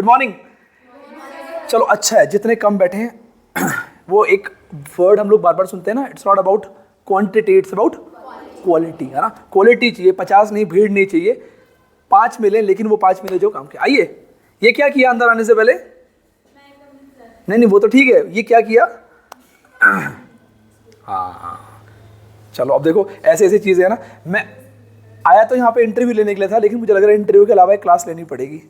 Good morning. चलो अच्छा है, जितने कम बैठे हैं वो एक वर्ड हम लोग बार बार सुनते हैं ना, it's not about quantity, it's about quality, है ना। क्वालिटी चाहिए, 50 नहीं, भीड़ नहीं चाहिए, 5 मिले, लेकिन वो 5 मिले जो काम के। आइए, ये क्या किया अंदर आने से पहले? नहीं, वो तो ठीक है, ये क्या किया? हाँ, चलो अब देखो, ऐसे ऐसी चीज़ें है ना। मैं आया तो यहाँ पे इंटरव्यू लेने के लिए था, लेकिन मुझे लग रहा है इंटरव्यू के अलावा एक क्लास लेनी पड़ेगी,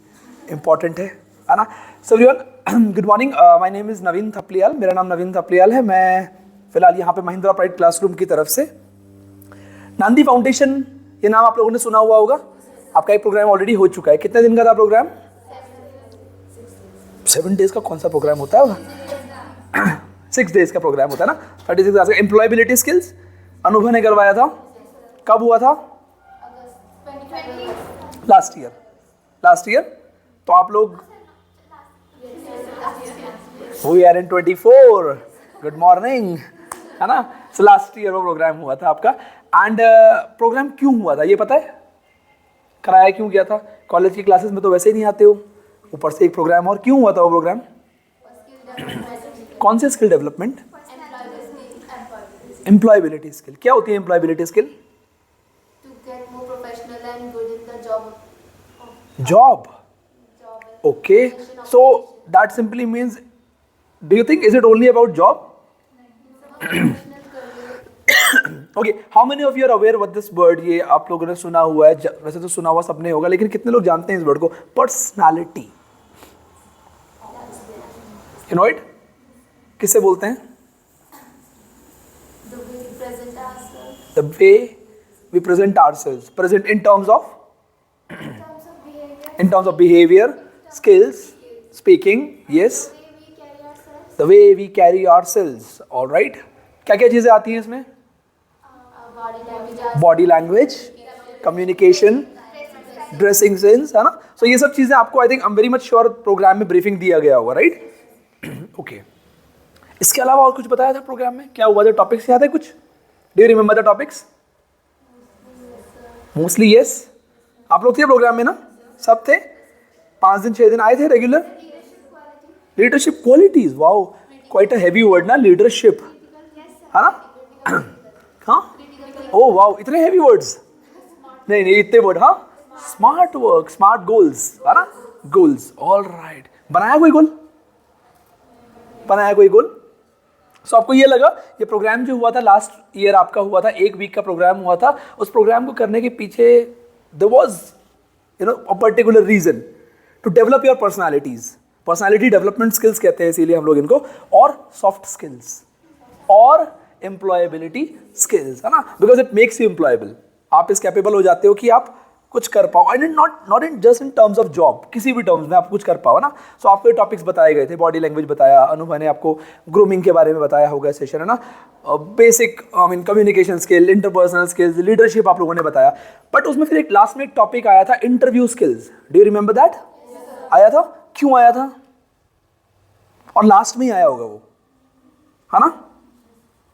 इंपॉर्टेंट है ना। So everyone, good morning, my name is Naveen Thapliyal, मेरा नाम नवीन थपलियाल है। मैं फिलहाल यहाँ पे महिंद्रा प्राइड क्लासरूम की तरफ से नांदी फाउंडेशन, ये नाम आप लोगों ने सुना हुआ होगा। आपका एक प्रोग्राम ऑलरेडी हो चुका है। कितने दिन का था प्रोग्राम? 7 डेज का कौन सा प्रोग्राम होता है? 6 डेज का प्रोग्राम होता है ना। 36 आवर्स का एम्प्लॉयबिलिटी स्किल्स अनुभव ने करवाया था। कब हुआ था? Last year. तो आप लोग we are in 24, good morning, है ना। सो लास्ट ईयर वो प्रोग्राम हुआ था आपका। एंड प्रोग्राम क्यों हुआ था ये पता है? कराया क्यों गया था? कॉलेज की क्लासेस में तो वैसे ही नहीं आते हो, ऊपर से एक प्रोग्राम। और क्यों हुआ था वो प्रोग्राम? कौन से स्किल डेवलपमेंट? Employability skill. क्या होती है employability skill? Job. Okay. So that simply means, do you think is it only about job? Okay. How many of you are aware what this word? ये आप लोगों ने सुना हुआ है, वैसे तो सुना हुआ सबने होगा, लेकिन कितने लोग जानते हैं इस वर्ड को? पर्सनालिटी। You know it? किससे बोलते हैं? The way we present ourselves. Present in terms of? In terms of behavior, skills, speaking, yes. The way we carry ourselves, all right. क्या क्या चीज़ें आती हैं इसमें? Body language, communication, dressing sense, है ना। So ये सब चीज़ें आपको I think I'm very much sure programme में ब्रीफिंग दिया गया होगा, right? Okay. इसके अलावा और कुछ बताया था प्रोग्राम में? क्या हुआ था? टॉपिक्स याद है कुछ? Do you remember the topics? Mostly yes. आप लोग थे प्रोग्राम में ना? सब थे? 5 दिन 6 दिन आए थे regular? Leadership qualities, wow, quite a heavy word ना, लीडरशिप, है ना। हाँ, ओ वाओ, इतने हैवी वर्ड्स? नहीं इतने वर्ड। हाँ, स्मार्ट वर्क, स्मार्ट गोल्स, है ना, गोल्स, ऑल राइट। बनाया कोई गोल? सो आपको ये लगा ये प्रोग्राम जो हुआ था लास्ट ईयर आपका हुआ था, 1 वीक का प्रोग्राम हुआ था। उस प्रोग्राम को करने के पीछे there was a particular reason to develop your personalities. Personality development skills कहते हैं इसीलिए हम लोग इनको, और soft skills और employability skills, है ना, because it makes you employable. आप इस capable हो जाते हो कि आप कुछ कर पाओ, and not in just in terms of job, किसी भी टर्म्स में आप कुछ कर पाओ ना। सो आपको ये टॉपिक्स बताए गए थे, बॉडी लैंग्वेज बताया, अनुभव ने आपको ग्रूमिंग के बारे में बताया होगा सेशन, है ना, basic communication skill, interpersonal skills, leadership आप लोगों ने बताया। बट उसमें फिर एक लास्ट में एक टॉपिक आया था, interview skills. Do you remember that? आया था? क्यों आया था? और लास्ट में ही आया होगा वो, है ना,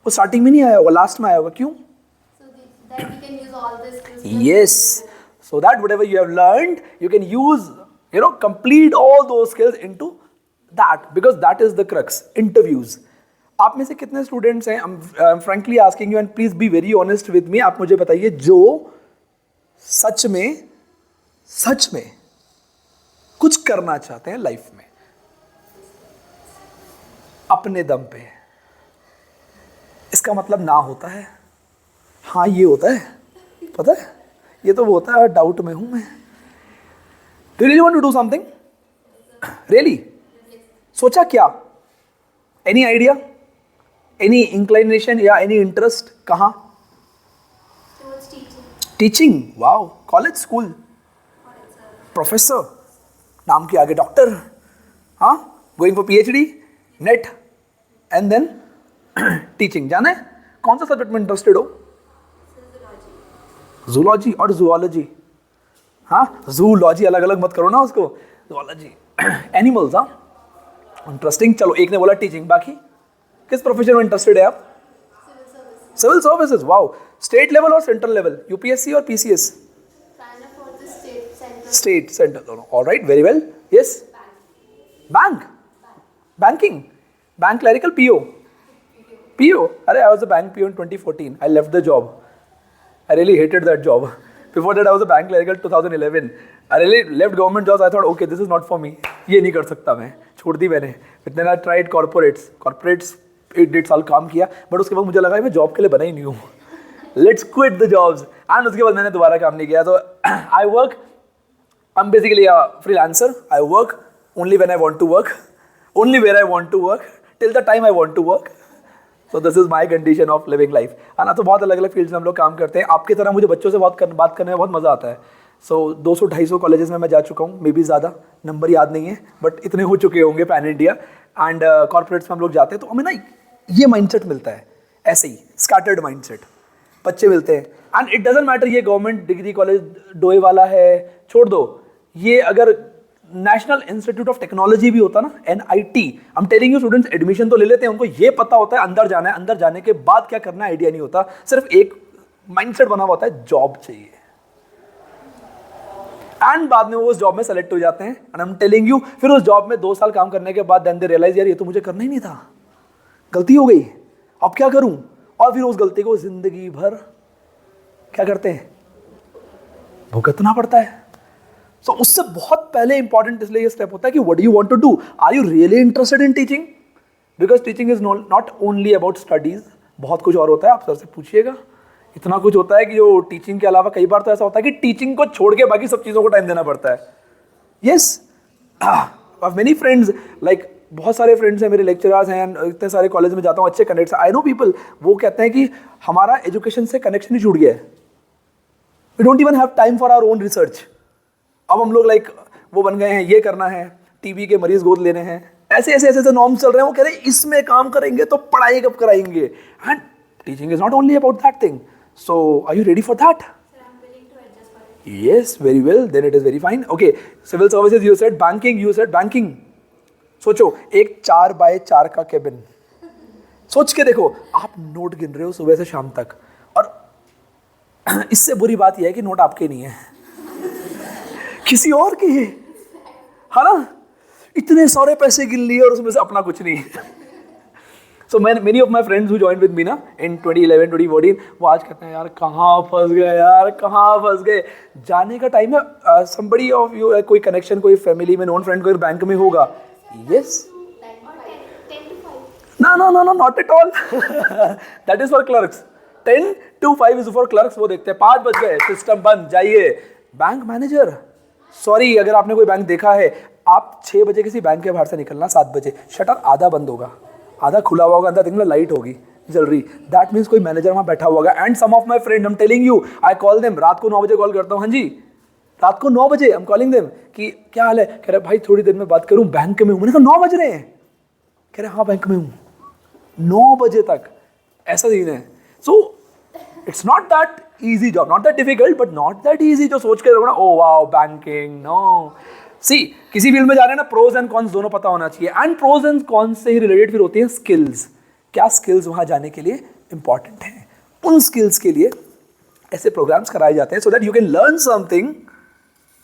वो स्टार्टिंग में नहीं आया होगा, लास्ट में आया होगा। क्यों? Yes. So that whatever you have learned, you can use, complete all those skills into that, because that is the crux. Interviews. आप में से कितने स्टूडेंट्स हैं? I'm frankly asking you and please be very honest with me. आप मुझे बताइए जो सच में कुछ करना चाहते हैं लाइफ में अपने दम पे। इसका मतलब ना होता है हाँ ये होता है, पता है, ये तो वो होता है डाउट में हूं मैं। Do you really want to do something? Really? सोचा क्या? Any idea? Any inclination या any interest? कहाँ? Teaching. Wow. College, school. Professor. नाम के आगे डॉक्टर. हाँ? Going for PhD? Net. And then teaching. जाना है? कौन सा सब्जेक्ट में इंटरेस्टेड हो? जूलॉजी और जूलॉजी। हाँ, जूलॉजी अलग अलग मत करो ना उसको, जूलॉजी एनिमल्स। हाँ, इंटरेस्टिंग। चलो, एक ने बोला टीचिंग, बाकी किस प्रोफेशन में इंटरेस्टेड है आप? Civil services. Wow, state level और सेंट्रल लेवल, यूपीएससी और पीसीएस? स्टेट, सेंट्रल दोनों। Alright, very well. Yes, bank, banking, bank clerical, PO, PO. अरे I was a bank PO in 2014. I left the job. I really hated that job. Before that, I was a bank clerical 2011. I really left government jobs. I thought, okay, this is not for me. ये नहीं कर सकता मैं, छोड़ दी मैंने. But then I tried corporates. Corporates 1.5 साल काम किया, but उसके बाद मुझे लगा मैं जॉब के लिए बना ही नहीं हूँ. Let's quit the jobs. And उसके बाद मैंने दोबारा काम नहीं किया. So I work. I'm basically a freelancer. I work only when I want to work, only where I want to work, till the time I want to work. So this is my condition of living life. है ना. तो बहुत अलग अलग fields में हम लोग काम करते हैं. आपकी तरह मुझे बच्चों से बात करने में बहुत मज़ा आता है. सो 200-250 कॉलेजेस में मैं जा चुका हूँ, मे बी ज़्यादा, नंबर याद नहीं है, बट इतने हो चुके होंगे पैन इंडिया. एंड कॉर्पोरेट्स में हम लोग जाते हैं तो हमें ना ये माइंडसेट मिलता है, ऐसे ही स्कैटर्ड माइंडसेट बच्चे मिलते हैं. एंड इट डजेंट मैटर ये गवर्नमेंट डिग्री कॉलेज डोए वाला है, छोड़ दो. ये अगर नेशनल इंस्टीट्यूट ऑफ टेक्नोलॉजी भी होता ना, NIT, I am telling you students admission तो ले लेते हैं, उनको ये पता होता है अंदर जाना है, अंदर जाने के बाद क्या करना है आइडिया नहीं होता, सिर्फ एक माइंडसेट बना हुआ होता है जॉब चाहिए. एंड बाद में वो उस जॉब में सेलेक्ट हो जाते हैं. And I am telling you फिर उस जॉब में 2 साल काम करने के बाद देन दे रियलाइज यार ये तो मुझे करना ही नहीं था, गलती हो गई, अब क्या करूं. और फिर उस गलती को जिंदगी भर क्या करते हैं, भुगतना पड़ता है. सो उससे बहुत पहले इंपॉर्टेंट इसलिए ये स्टेप होता है कि what do you want to do. Are you really interested in teaching? Because teaching is not only about studies, बहुत कुछ और होता है. आप सर से पूछिएगा, इतना कुछ होता है कि जो टीचिंग के अलावा कई बार तो ऐसा होता है कि टीचिंग को छोड़ के बाकी सब चीज़ों को टाइम देना पड़ता है. यस, मेनी फ्रेंड्स, लाइक बहुत सारे फ्रेंड्स हैं मेरे, लेक्चरर्स हैं, इतने सारे कॉलेज में जाता हूँ, अच्छे कनेक्ट्स. आई नो पीपल, वो कहते हैं कि हमारा एजुकेशन से कनेक्शन ही छूट गया है. We don't even have time for our own research. अब हम लोग लाइक वो बन गए हैं, ये करना है, टीबी के मरीज गोद लेने हैं, ऐसे ऐसे ऐसे नॉर्म्स चल रहे हैं. वो कह रहे हैं इसमें काम करेंगे तो पढ़ाई कब कराएंगे. And teaching is not only about that thing. So are you ready for that? Yes, very well. Then it is very fine. Okay, civil services you said, banking you said, banking. सोचो एक 4x4 का cabin, सोच के देखो, आप note गिन रहे हो सुबह से शाम तक, और इससे बुरी बात यह है कि नोट आपके नहीं है, किसी और के है, है ना. इतने सारे पैसे गिन लिए और उसमें से अपना कुछ नहीं. So many of my friends who joined with me ना इन 2011 2014, वो आज कहते हैं यार कहाँ फंस गए, यार कहाँ फंस गए. जाने का टाइम है. समबडी ऑफ यू, कोई कनेक्शन, कोई फैमिली में नॉन फ्रेंड कोई बैंक में होगा. Yes, no, not at all. That is for clerks. 10 to 5 is for clerks. वो देखते हैं 5 बज गए, सिस्टम बंद, जाइए. बैंक मैनेजर, सॉरी अगर आपने कोई बैंक देखा है, आप 6 बजे किसी बैंक के बाहर से निकलना, 7 बजे शटर आधा बंद होगा, आधा खुला हुआ होगा, अंदर देखना लाइट होगी जल रही. दैट मीन्स कोई मैनेजर वहाँ बैठा हुआ होगा. And some of my friend, I am telling you, I call them, रात को 9 बजे कॉल करता हूँ. हाँ जी, रात को 9 बजे आई एम कॉलिंग देम कि क्या हाल है. कह रहे भाई थोड़ी देर में बात करूँ, बैंक में हूँ. मैंने कहा 9 बज रहे हैं. कह रहे हाँ बैंक में हूँ. 9 बजे तक ऐसा सीन है. So it's not that easy job, not that difficult, but not that easy जो सोच के रखना ओ वाओ बैंकिंग. नो, सी किसी फील्ड में जा रहे हैं ना, प्रोज एंड कॉन्स दोनों पता होना चाहिए. एंड प्रोज एंड कॉन्स से ही रिलेटेड फिर होती हैं स्किल्स. क्या स्किल्स वहाँ जाने के लिए इंपॉर्टेंट हैं, उन स्किल्स के लिए ऐसे प्रोग्राम्स कराए जाते हैं so that you can learn something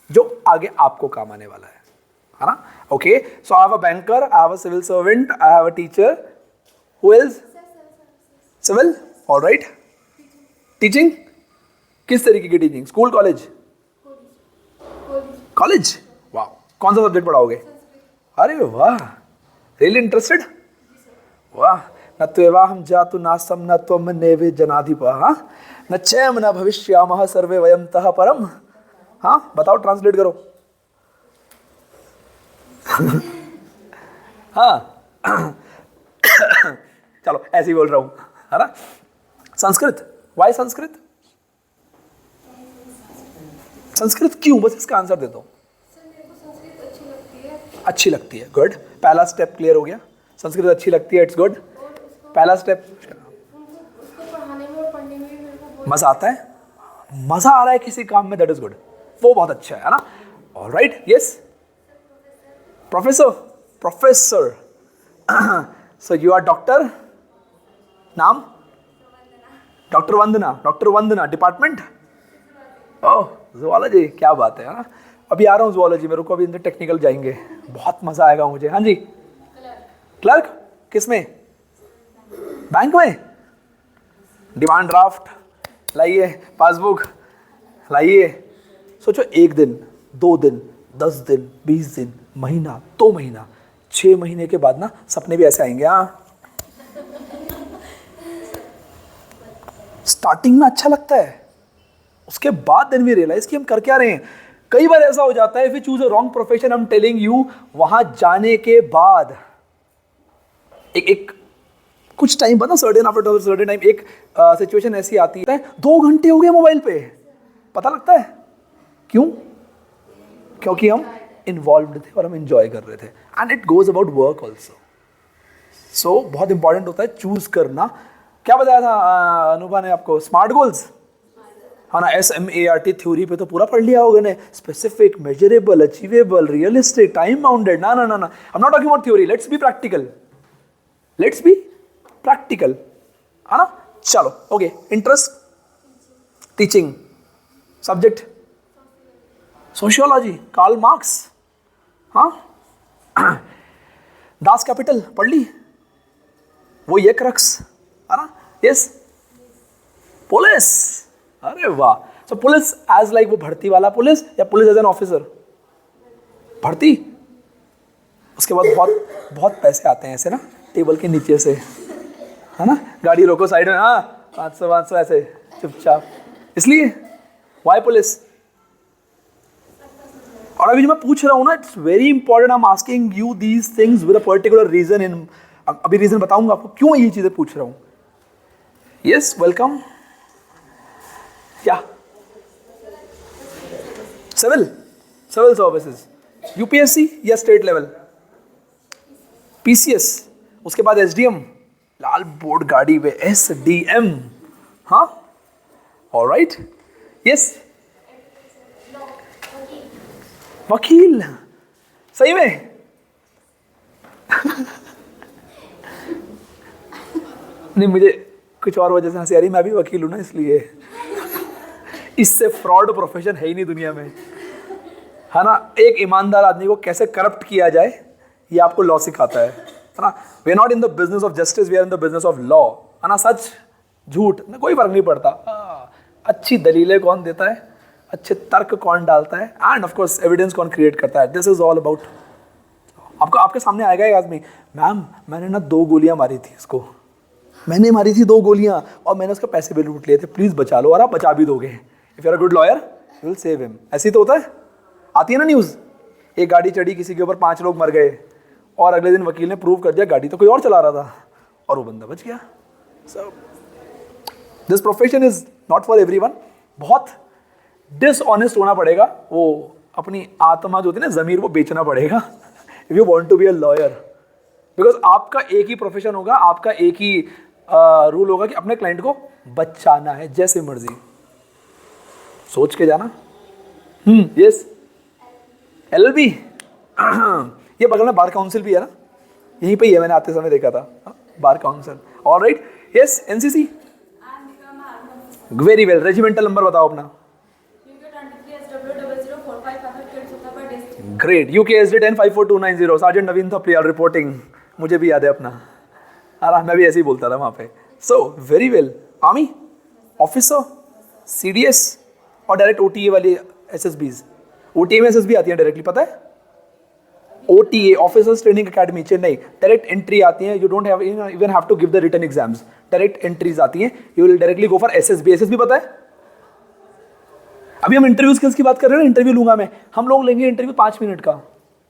जो आगे आपको काम आने वाला है ना. Okay, so I have a banker, I have a civil servant, I have a teacher. Who else? Civil, alright. Teaching, किस तरीके की टीचिंग? School, college? कॉलेज. वाह, कौन सा सब्जेक्ट पढ़ाओगे? अरे वाह, रियली इंटरेस्टेड. वाह. न त्वेवाहं जातु नासं न त्वं नेवे जनाधिपः न चैम न भविष्यामः सर्वे वयं तः परम. हाँ बताओ, ट्रांसलेट करो. हाँ चलो ऐसे ही बोल रहा हूँ, है ना. संस्कृत, वाई संस्कृत? संस्कृत क्यों? बस इसका आंसर दे दो. अच्छी लगती है. गुड, पहला स्टेप क्लियर हो गया. संस्कृत अच्छी लगती है, इट्स गुड. पहला स्टेप. मजा आता है, मजा आ रहा है किसी काम में, दैट इज गुड, वो बहुत अच्छा है ना. Alright, yes. Professor, professor. So you are doctor, नाम? Doctor Vandana. Doctor Vandana, department? Oh, zoology, क्या बात है ना. अभी आ रहा हूँ जुआलॉजी में, रुको अभी अंदर टेक्निकल जाएंगे, बहुत मजा आएगा मुझे। हाँ जी, क्लर्क किस में? बैंक में। डिमांड ड्राफ्ट लाइए, पासबुक लाइए। सोचो 1 दिन, 2 दिन, 10 दिन, 20 दिन, महीना, 2 महीना, 6 महीने के बाद ना सपने भी ऐसे आएंगे। हाँ, स्टार्टिंग में अच्छा लगता है, उसके बाद देन वी रियलाइज कि हम कर क्या रहे हैं। कई बार ऐसा हो जाता है, if you choose a wrong profession, I am telling you, वहां जाने के बाद एक कुछ टाइम बाद ना, सर्टेन आफ्टर सर्टेन टाइम, एक सिचुएशन ऐसी आती है, 2 घंटे हो गए मोबाइल पे, पता लगता है क्यों? क्योंकि हम इन्वॉल्व थे और हम एंजॉय कर रहे थे। And it goes about work also. So बहुत इंपॉर्टेंट होता है चूज करना। क्या बताया था अनुभा ने आपको? स्मार्ट गोल्स, हाँ ना, SMART थ्योरी पे तो पूरा पढ़ लिया होगा ने, specific, measurable, achievable, realistic, time bounded. ना ना ना ना, I am not talking about theory, let's be practical, let's be practical, है ना। चलो okay, interest teaching, subject sociology, Karl Marx, हाँ दास कैपिटल पढ़ ली, वो ये क्रक्स, है ना। यस, पुलिस, अरे वाह। सो पुलिस एज लाइक वो भर्ती वाला पुलिस, या पुलिस एज एन ऑफिसर? भर्ती। उसके बाद बहुत बहुत पैसे आते हैं ऐसे ना, टेबल के नीचे से, है ना, गाड़ी रोको साइड में, हाँ 500 ऐसे चुपचाप, इसलिए वाई पुलिस। और अभी जो मैं पूछ रहा हूँ ना, it's very important, I am asking you these things with a particular reason. इन अभी रीजन बताऊंगा आपको क्यों ये चीजें पूछ रहा हूँ। Yes, welcome. क्या? सिविल सर्विसेज, यूपीएससी या स्टेट लेवल? PCS, उसके बाद SDM, लाल बोर्ड गाड़ी में SDM, हाँ, ऑलराइट, यस, वकील, सही में नहीं, मुझे कुछ और वजह से हंसी आ रही, मैं भी वकील हूं ना, इसलिए। इससे फ्रॉड प्रोफेशन है ही नहीं दुनिया में, है ना। एक ईमानदार आदमी को कैसे करप्ट किया जाए, ये आपको लॉ सिखाता है ना। We are not in the business of justice, we are in the business of law, है ना। सच झूठ ना कोई फर्क नहीं पड़ता, अच्छी दलीलें कौन देता है, अच्छे तर्क कौन डालता है, एंड ऑफ कोर्स एविडेंस कौन क्रिएट करता है। This is all about. आपको आपके सामने आएगा एक आदमी, मैम मैंने ना 2 गोलियां मारी थी इसको, मैंने मारी थी 2 गोलियां और मैंने उसके पैसे भी लूट लिए थे, प्लीज बचा लो, और आप बचा भी दोगे। If you are a good lawyer you will save him. ऐसे ही तो होता है, आती है ना न्यूज़, एक गाड़ी चढ़ी किसी के ऊपर, 5 लोग मर गए, और अगले दिन वकील ने प्रूव कर दिया गाड़ी तो कोई और चला रहा था और वो बंदा बच गया। So this profession is not for everyone. बहुत डिसऑनेस्ट होना पड़ेगा, वो अपनी आत्मा जो होती है ना, जमीर, वो बेचना पड़ेगा if you want to be a lawyer. Because आपका एक ही प्रोफेशन होगा, आपका एक ही रूल होगा कि अपने क्लाइंट को बचाना है जैसे मर्जी। सोच के जाना। यस, LLB, ये बगल में बार काउंसिल भी है ना, यहीं पे ही है, मैंने आते समय देखा था bar council. Alright, yes, NCC, very well. Regimental number बताओ अपना। ग्रेट, UKSD 1054-290, सार्जेंट नवीन था, प्रियल रिपोर्टिंग, मुझे भी याद है अपना, मैं भी ऐसे ही बोलता था वहाँ पे। So very well. Army officer, CDS और डायरेक्ट OTA वाली SSBs, OTA में SSB आती है डायरेक्टली, पता है? OTA, officers training academy, Chennai, direct entry आती है, you don't have even have to give the written exams, direct entries आती हैं, you will directly go for SSB पता है? अभी हम इंटरव्यू स्किल्स की बात कर रहे हैं ना, इंटरव्यू लूंगा मैं, हम लोग लेंगे इंटरव्यू 5 मिनट का,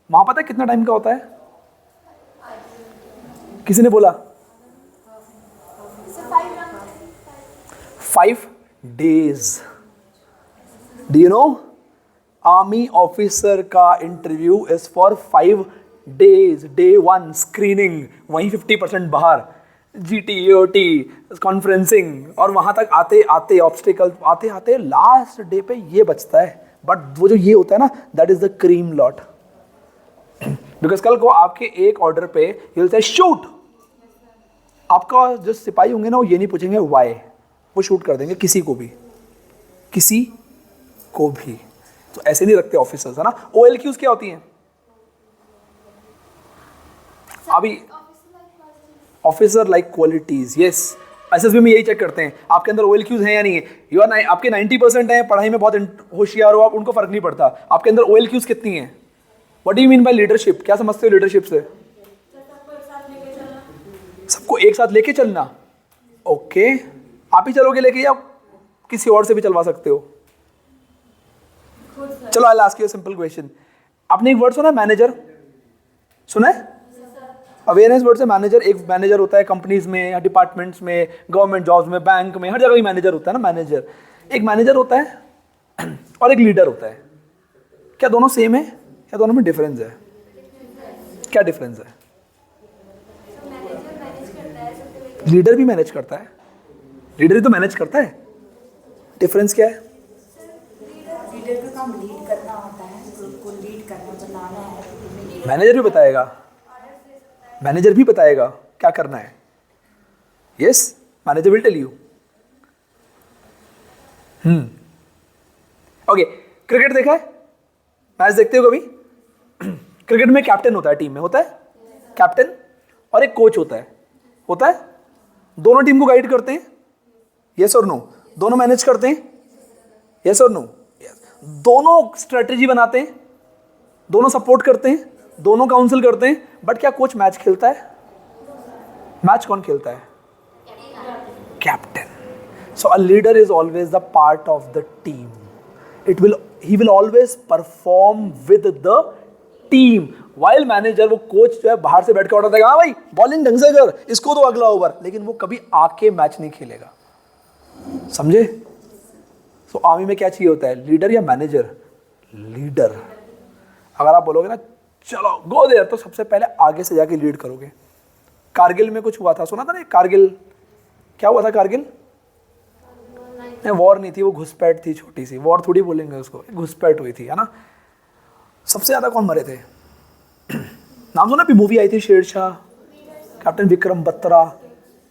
वहां पता है कितना टाइम का होता है? किसी ने बोला 5 days। Do you know, army officer का interview is for 5 days। Day 1 screening, वहीं 50% बाहर, GT, AOT, कॉन्फ्रेंसिंग, और वहां तक आते आते ऑब्स्टिकल आते आते लास्ट डे पे ये बचता है। बट वो जो ये होता है ना, that is the cream lot. Because कल को आपके एक ऑर्डर पे यू विल से शूट, आपका जो सिपाही होंगे ना, वो ये नहीं पूछेंगे वाई, वो शूट कर देंगे किसी को भी, किसी को भी। तो ऐसे नहीं रखते ऑफिसर्स, है ना। OLQs क्या होती हैं अभी? Officer like qualities, yes. SSB में यही चेक करते हैं आपके अंदर OLQs हैं या नहीं है। यू आर आपके 90% हैं, पढ़ाई में बहुत होशियार हो आप, उनको फर्क नहीं पड़ता। आपके अंदर OLQs कितनी है? What do you mean by leadership? क्या समझते हो लीडरशिप से? सबको एक साथ लेके चलना। ओके, आप ही चलोगे लेके या किसी और से भी चलवा सकते हो? चलो I will ask you a simple question. आपने एक वर्ड सुना है मैनेजर? सुना है? अवेयरनेस वर्ड से मैनेजर, एक मैनेजर होता है कंपनीज में या डिपार्टमेंट्स में, गवर्नमेंट जॉब्स में, बैंक में, हर जगह ही मैनेजर होता है ना। मैनेजर, एक मैनेजर होता है और एक लीडर होता है। क्या दोनों सेम है या दोनों में डिफरेंस है? क्या डिफरेंस है? लीडर भी मैनेज करता है, लीडर ही तो मैनेज करता है। डिफरेंस क्या है? लीडर का काम लीड करना होता है, ग्रुप को लीड करना, चलाना है। मैनेजर भी बताएगा, मैनेजर भी बताएगा क्या करना है। Yes, manager will tell you. Okay, cricket देखा है? मैच देखते हो कभी? क्रिकेट में कैप्टन होता है, टीम में होता है कैप्टन, और एक कोच होता है। दोनों टीम को गाइड करते हैं, यस और नो? दोनों मैनेज करते हैं, यस और नो? दोनों स्ट्रेटेजी बनाते हैं, दोनों सपोर्ट करते हैं, दोनों काउंसिल करते हैं। बट क्या कोच मैच खेलता है? मैच कौन खेलता है? Captain. So a leader is always the part of the team. He will always perform with the team. While manager, वो कोच जो है बाहर से बैठ के ऑर्डर देगा, हाँ भाई बॉलिंग ढंग से कर, इसको दो अगला ओवर, लेकिन वो कभी आके मैच नहीं खेलेगा। समझे? सो आर्मी में क्या चाहिए होता है, लीडर या मैनेजर? लीडर। अगर आप बोलोगे ना चलो गो देयर, तो सबसे पहले आगे से जाके लीड करोगे। कारगिल में कुछ हुआ था, सुना था ना? कारगिल, क्या हुआ था कारगिल? नहीं, वॉर नहीं थी, वो घुसपैठ थी, छोटी सी वॉर थोड़ी बोलेंगे उसको, घुसपैठ हुई थी, है ना। सबसे ज्यादा कौन मरे थे? नाम सुना? भी मूवी आई थी शेरशाह, कैप्टन विक्रम बत्रा,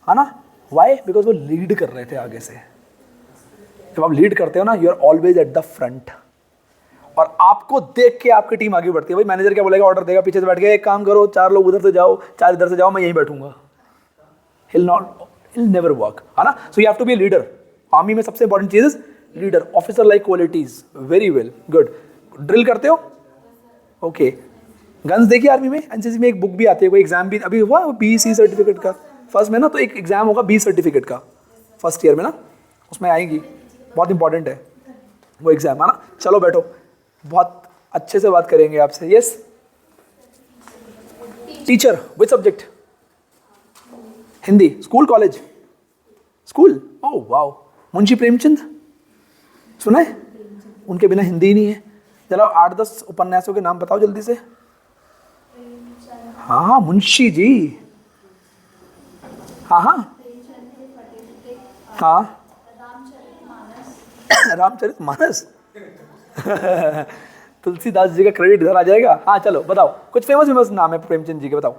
है ना। वाई? बिकॉज वो लीड कर रहे थे आगे से। जब आप लीड करते हो ना, you are always at the front, और आपको देख के आपकी टीम आगे बढ़ती है। भाई मैनेजर क्या बोलेगा, ऑर्डर देगा, पीछे से बैठ के एक काम करो, 4 लोग उधर से जाओ, 4 इधर से जाओ, मैं यहीं बैठूंगा। he'll never work, है ना। So you have to be leader. Army में सबसे इंपॉर्टेंट चीज is leader. Officer like qualities, very well, good. Drill करते हो? ओके। गन्स देखिए आर्मी में। एनसीसी में एक बुक भी आती है, कोई एग्जाम भी अभी हुआ BC सर्टिफिकेट का फर्स्ट में ना, तो एक एग्जाम होगा B सर्टिफिकेट का फर्स्ट ईयर में ना, उसमें आएगी, बहुत इंपॉर्टेंट है वो एग्जाम, है ना। चलो बैठो, बहुत अच्छे से बात करेंगे आपसे। Yes, teacher, which subject? Hindi. School, college? School. Oh wow. Munshi Premchand सुना है? उनके बिना हिंदी ही नहीं है। चलो 8-10 उपन्यासों के नाम बताओ जल्दी से। हाँ, मुंशी जी, हाँ हाँ हाँ, रामचरितमानस। तुलसीदास जी का क्रेडिट इधर आ जाएगा। हाँ चलो बताओ, कुछ फेमस नाम है प्रेमचंद जी के, बताओ।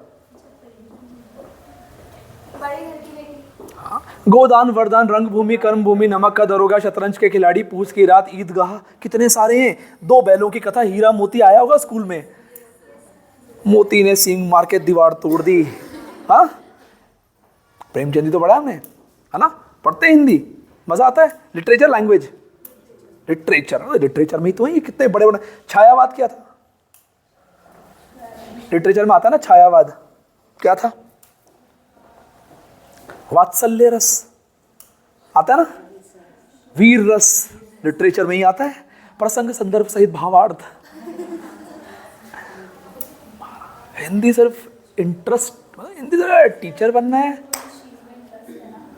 हाँ, गोदान, वरदान, रंगभूमि, कर्मभूमि, नमक का दरोगा, शतरंज के खिलाड़ी, पूछ की रात, ईदगाह, कितने सारे हैं। 2 बैलों की कथा, हीरा मोती आया होगा स्कूल में। मोती ने सींग मार के दीवार तोड़ दी। हाँ, प्रेमचंद जी तो पढ़ा हमने, है ना। पढ़ते हैं हिंदी, मजा आता है। लिटरेचर, लैंग्वेज, लिटरेचर में ही तो है ये कितने बड़े बड़े। छायावाद क्या था? लिटरेचर में आता है ना छायावाद, क्या था? वात्सल्य रस आता है ना, वीर रस लिटरेचर में ही आता है। प्रसंग संदर्भ सहित भावार्थ। हिंदी सिर्फ इंटरेस्ट, हिंदी सिर्फ टीचर बनना है।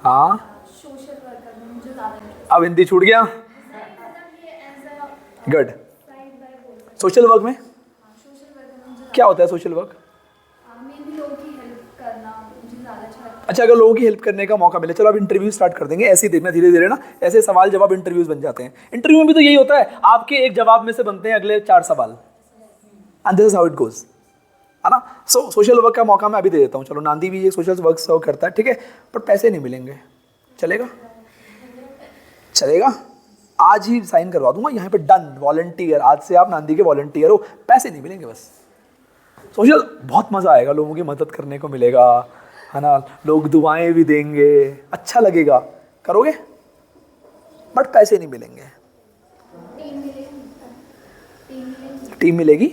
हाँ, अब हिंदी छूट गया। गुड। सोशल वर्क में क्या होता है? सोशल वर्क, अच्छा, अगर लोगों की हेल्प करने का मौका मिले। चलो अब इंटरव्यू स्टार्ट कर देंगे, ऐसे ही देखना धीरे धीरे ना, ऐसे सवाल जवाब इंटरव्यूज बन जाते हैं। इंटरव्यू में भी तो यही होता है, आपके एक जवाब में से बनते हैं अगले 4 सवाल, and this is how it goes, है ना। सो सोशल वर्क का मौका मैं अभी दे देता हूँ। चलो, नांदी भी ये सोशल वर्क सर्व करता है, ठीक है, पर पैसे नहीं मिलेंगे। चलेगा? चलेगा? आज ही साइन करवा दूंगा यहाँ पे, डन, वॉलंटियर, आज से आप नांदी के वॉलंटियर हो, पैसे नहीं मिलेंगे बस। सोशल बहुत मज़ा आएगा, लोगों की मदद करने को मिलेगा, है ना, लोग दुआएं भी देंगे, अच्छा लगेगा, करोगे, बट पैसे नहीं मिलेंगे। टीम मिलेगी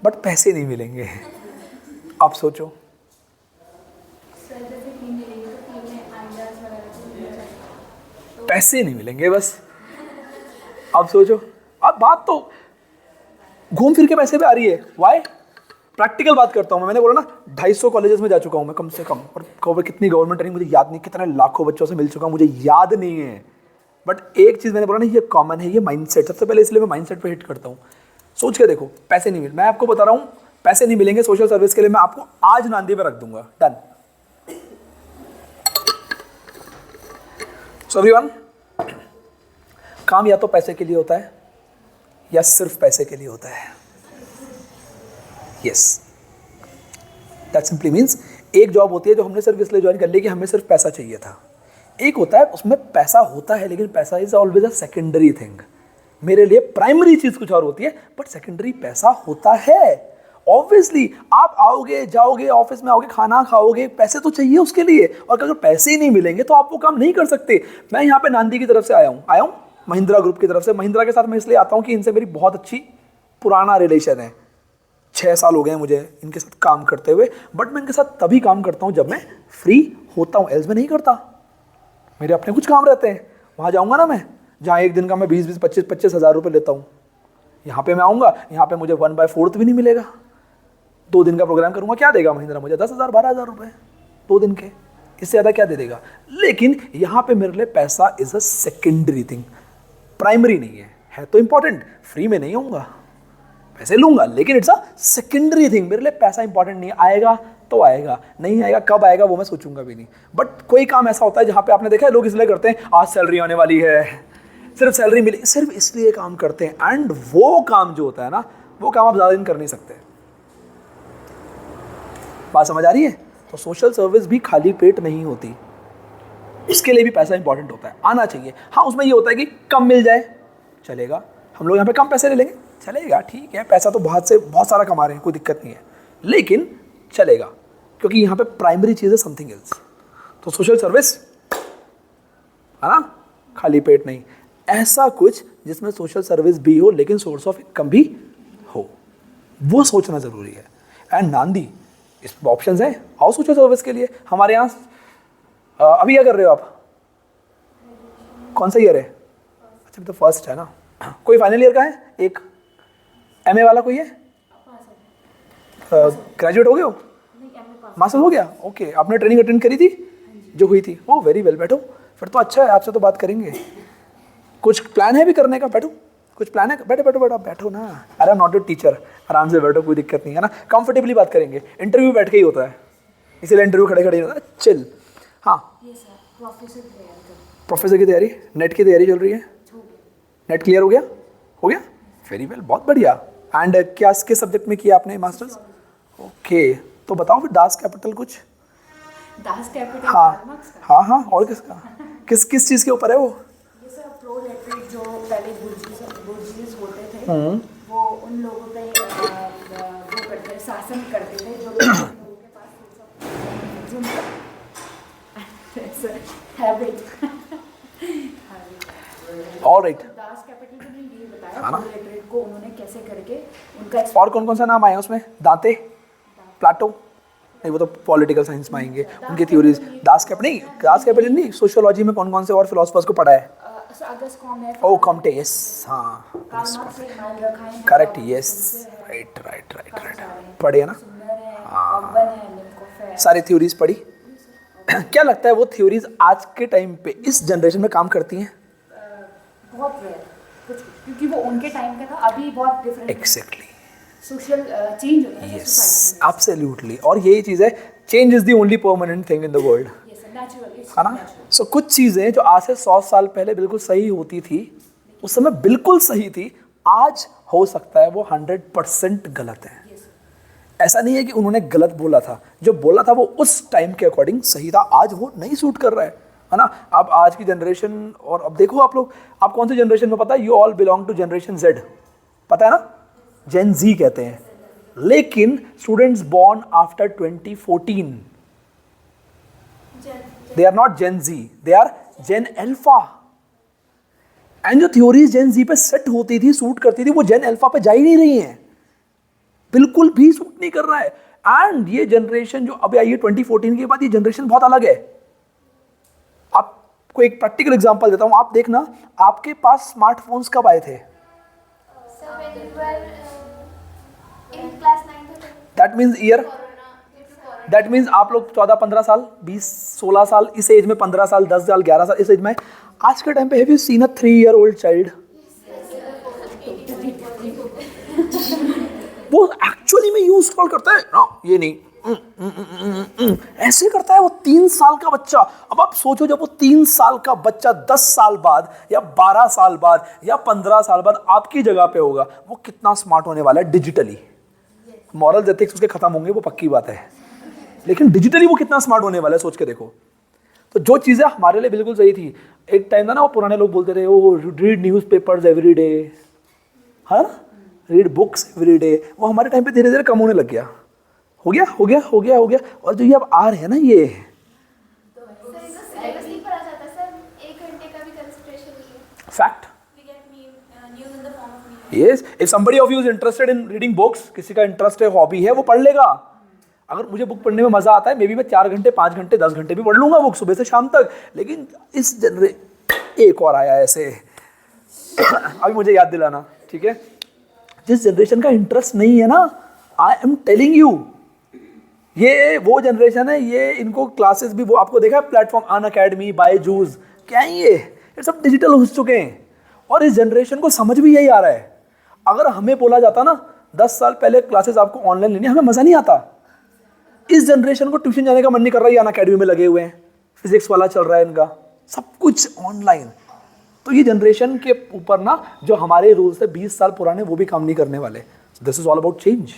बट पैसे नहीं मिलेंगे। आप सोचो, पैसे नहीं मिलेंगे बस। आप सोचो, अब बात तो घूम फिर के पैसे पे आ रही है। वाई? प्रैक्टिकल बात करता हूँ मैं, मैंने बोला ना 250 कॉलेजेस में जा चुका हूँ मैं कम से कम, और कवर कितनी गवर्नमेंट ट्रेनिंग मुझे याद नहीं, कितने लाखों बच्चों से मिल चुका हूँ मुझे याद नहीं है, बट एक चीज़ मैंने बोला ना, ये कॉमन है, ये माइंडसेट। सबसे पहले इसलिए मैं माइंडसेट पे हिट करता हूँ। सोच के देखो, पैसे नहीं मिले, मैं आपको बता रहा हूँ पैसे नहीं मिलेंगे सोशल सर्विस के लिए, मैं आपको आज नांदी पे रख दूंगा, डन। सो एवरीवन, काम या तो पैसे के लिए होता है या सिर्फ पैसे के लिए होता है। यस, दैट सिंपली मीन्स एक जॉब होती है जो हमने सिर्फ इसलिए ज्वाइन कर ली कि हमें सिर्फ पैसा चाहिए था। एक होता है उसमें पैसा होता है, लेकिन पैसा is always a secondary thing. मेरे लिए प्राइमरी चीज कुछ और होती है, बट सेकेंडरी पैसा होता है। ऑब्वियसली आप आओगे जाओगे, ऑफिस में आओगे, खाना खाओगे, पैसे तो चाहिए उसके लिए, और अगर पैसे ही नहीं मिलेंगे तो आप वो काम नहीं कर सकते। मैं यहाँ पे नांदी की तरफ से आया हूँ महिंद्रा ग्रुप की तरफ से। महिंद्रा के साथ मैं इसलिए आता हूँ कि इनसे मेरी बहुत अच्छी पुराना रिलेशन है, 6 साल हो गए हैं मुझे इनके साथ काम करते हुए, बट मैं इनके साथ तभी काम करता हूँ जब मैं फ्री होता हूँ, एल्स में नहीं करता। मेरे अपने कुछ काम रहते हैं, वहाँ जाऊँगा ना मैं, जहाँ एक दिन का मैं 20-20, 25-25 हज़ार रुपये लेता हूँ, यहाँ पे मैं आऊँगा, यहाँ पे मुझे 1/4 भी नहीं मिलेगा। 2 दिन का प्रोग्राम करूँगा, क्या देगा महिंद्रा मुझे? 10,000 12,000 रुपये 2 दिन के, इससे ज़्यादा क्या दे देगा? लेकिन यहाँ पे मेरे लिए पैसा is a secondary thing, primary नहीं है तो इंपॉर्टेंट। फ्री में नहीं आऊँगा, पैसे लूँगा, लेकिन इट्स अ सेकेंडरी थिंग। मेरे लिए पैसा इंपॉर्टेंट नहीं, आएगा तो आएगा, नहीं आएगा कब आएगा वो मैं सोचूंगा भी नहीं। बट कोई काम ऐसा होता है जहाँ पे आपने देखा है लोग इसलिए करते हैं, आज सैलरी आने वाली है, सिर्फ सैलरी मिले, सिर्फ इसलिए काम करते हैं। एंड वो काम जो होता है ना, वो काम आप ज़्यादा दिन कर नहीं सकते। बात समझ आ रही है? तो सोशल सर्विस भी खाली पेट नहीं होती, उसके लिए भी पैसा इंपॉर्टेंट होता है, आना चाहिए। हाँ, उसमें ये होता है कि कम मिल जाए चलेगा, हम लोग यहाँ पे कम पैसे ले लेंगे चलेगा, ठीक है, पैसा तो बहुत सारा कमा रहे हैं, कोई दिक्कत नहीं है, लेकिन चलेगा, क्योंकि यहाँ पे प्राइमरी चीज़ है समथिंग एल्स। तो सोशल सर्विस है ना, खाली पेट नहीं, ऐसा कुछ जिसमें सोशल सर्विस भी हो लेकिन सोर्स ऑफ इनकम भी हो, वो सोचना ज़रूरी है। एंड नांदी इस ऑप्शन है, आओ सोशल सर्विस के लिए। हमारे यहाँ अभी क्या कर रहे हो आप? कौन सा ईयर है? अच्छा, तो फर्स्ट है ना। कोई फाइनल ईयर का है? एक एमए वाला कोई है? ग्रेजुएट हो गए हो? मास्टर हो गया? ओके, आपने ट्रेनिंग अटेंड करी थी जो हुई थी? ओह वेरी वेल, बैठो, फिर तो अच्छा है, आपसे तो बात करेंगे। कुछ प्लान है भी करने का? बैठो, कुछ प्लान है? बैठो बैठो बैठो, बैठो ना, अरे नॉट योर टीचर, आराम से बैठो, कोई दिक्कत नहीं है ना, कंफर्टेबली बात करेंगे। इंटरव्यू बैठ के ही होता है, इसीलिए इंटरव्यू खड़े खड़े होता है, चिल। हाँ, प्रोफेसर की तैयारी, नेट की तैयारी चल रही है? नेट क्लियर हो गया? हो गया, वेरी वेल, बहुत बढ़िया। एंड क्या किस सब्जेक्ट में किया आपने मास्टर्स? ओके, तो बताओ फिर दास कैपिटल कुछ? Das Kapital? हाँ हाँ, और किसका, किस चीज़ के ऊपर है वो? ये सर प्रोलेटरेट जो पहले बुर्जीज होते थे, वो उन लोगों पे वो करते, शासन करते थे, जो लोगों के पास हैबिट। ऑलराइट, दास कैपिटल को मैंने ये बताया, प्रोलेटरेट को उन्होंने कैसे करके उनका। और कौन कौन सा नाम आया उसमें? दांते, प्लाटो, नहीं वो तो पॉलिटिकल साइंस में आएंगे, उनकी थ्योरीज। दास कैपिटल नहीं, सोशियोलॉजी में कौन कौन से और फिलोसफर्स को पढ़ा है? ओ कॉम्टे, यस, हाँ, करेक्ट, यस, राइट, पढ़े ना, सारी थ्योरीज पढ़ी। क्या लगता है वो थ्योरीज आज के टाइम पे इस जनरेशन में काम करती हैं? बहुत रेयर, क्योंकि वो उनके टाइम का था, अभी बहुत डिफरेंट। एग्जैक्टली, सोशल चेंज होता है। यस, एब्सोल्युटली, और यही चीज़ है, change is the only permanent thing in the world, है ना। सो कुछ चीज़ें जो आज से 100 साल पहले बिल्कुल सही होती थी, उस समय बिल्कुल सही थी, आज हो सकता है वो 100% गलत है। ऐसा नहीं है कि उन्होंने गलत बोला था, जो बोला था वो उस टाइम के अकॉर्डिंग सही था, आज वो नहीं सूट कर रहा है, है ना। अब आज की जनरेशन, और अब देखो आप लोग, आप कौन सी जनरेशन में पता है, you all belong to generation Z, पता है ना, जेन Z कहते हैं। लेकिन students born after 2014, they are not Gen Z, they are Gen alpha. And जो थ्योरीज जेन Z पे सेट होती थी, सूट करती थी, वो जेन अल्फा पे जा ही नहीं रही हैं, बिल्कुल भी सूट नहीं कर रहा है। एंड ये जनरेशन जो अभी आई है 2014 के बाद, ये जनरेशन बहुत अलग है। आपको एक प्रैक्टिकल एग्जांपल देता हूं, आप देखना, आपके पास स्मार्टफोन्स कब आए थे? That means year, that means आप लोग 14-15 साल, 20-16 साल, इस एज में 15 साल, 10 साल, 11 साल, इस एज में। आज के टाइम पे have you seen a 3-year-old child? वो एक्चुअली में यूज स्क्रॉल करता है ना, ये नहीं, ऐसे करता है वो 3 साल का बच्चा। अब आप सोचो, जब वो 3 साल का बच्चा 10 साल बाद या 12 साल बाद या 15 साल बाद आपकी जगह पे होगा, वो कितना स्मार्ट होने वाला है डिजिटली। मॉरल एथिक्स उसके खत्म होंगे, वो पक्की बात है, लेकिन डिजिटली वो कितना स्मार्ट होने वाला है, सोच के देखो। तो जो चीज़ें हमारे लिए बिल्कुल सही थी, एक टाइम था ना, वो पुराने लोग बोलते थे, वो read news papers every day, हाँ, रीड बुक्स एवरी डे, वो हमारे टाइम पे धीरे धीरे कम होने लग गया। हो गया हो गया हो गया हो गया। और जो ये अब आ रहे हैं ना, ये fact, yes, if somebody of you is interested in reading books, किसी का इंटरेस्ट है, हॉबी है, वो पढ़ लेगा। अगर मुझे बुक पढ़ने में मजा आता है, मे बी मैं 4 घंटे, 5 घंटे, 10 घंटे भी पढ़ लूंगा बुक, सुबह से शाम तक। लेकिन इस एक और आया ऐसे अभी मुझे याद दिलाना, ठीक है, जिस जनरेशन का इंटरेस्ट नहीं है ना, आई एम टेलिंग यू, ये वो जनरेशन है, ये इनको क्लासेस भी, वो आपको देखा है प्लेटफॉर्म अन अकेडमी, बायजूस, क्या है ये सब डिजिटल हो चुके हैं। और इस जनरेशन को समझ भी यही आ रहा है। अगर हमें बोला जाता ना 10 साल पहले क्लासेस आपको ऑनलाइन लेनी, हमें मजा नहीं आता। इस जनरेशन को ट्यूशन जाने का मन नहीं कर रहा है, अन अकेडमी में लगे हुए हैं, फिजिक्स वाला चल रहा है इनका, सब कुछ ऑनलाइन। तो ये जनरेशन के ऊपर ना, जो हमारे रूल्स है 20 साल पुराने, वो भी काम नहीं करने वाले। This is all about change.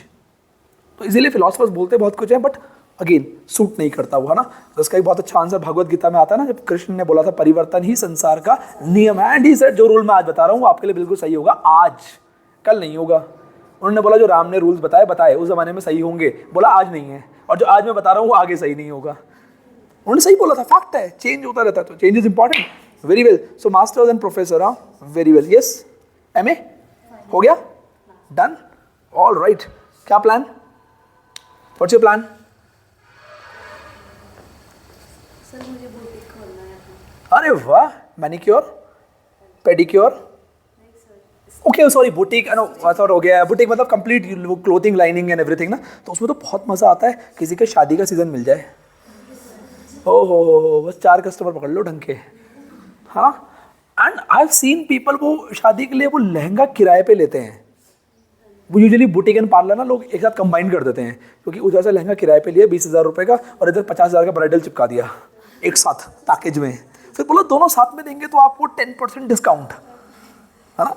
तो इसीलिए फिलोसफर्स बोलते बहुत कुछ है, बट अगेन सूट नहीं करता वो, है ना। तो इसका एक बहुत अच्छा आंसर भगवत गीता में आता है ना, जब कृष्ण ने बोला था परिवर्तन ही संसार का नियम है। एंड ही सेड, जो रूल मैं आज बता रहा हूँ वो आपके लिए बिल्कुल सही होगा आज, कल नहीं होगा। उन्होंने बोला जो राम ने रूल्स बताए उस जमाने में सही होंगे, बोला आज नहीं है, और जो आज मैं बता रहा हूँ वो आगे सही नहीं होगा। उन्होंने सही बोला था, फैक्ट है, चेंज होता रहता है, तो change is important. Very well, so masters and professor, हाँ, वेरी वेल, यस, MA हो गया, डन, ऑल राइट। क्या plan, what's your plan? Sir मुझे बुटीक खोलना है। अरे वाह, manicure, pedicure, okay sorry, boutique, हो गया। बुटीक मतलब complete clothing, lining and everything ना, तो उसमें तो बहुत मजा आता है। किसी के शादी का सीजन मिल जाए, ओहो, बस 4 कस्टमर पकड़ लो ढंग के, हाँ। And I have seen people, वो शादी के लिए वो लहंगा किराए पे लेते हैं। वो यूजुअली बुटीक एंड पार्लर ना लोग एक साथ कंबाइन कर देते हैं, क्योंकि उधर से लहंगा किराए पे लिया 20,000 रुपये का, और इधर 50,000 का ब्राइडल चिपका दिया एक साथ पैकेज में, फिर बोला दोनों साथ में देंगे तो आपको 10% डिस्काउंट, है ना।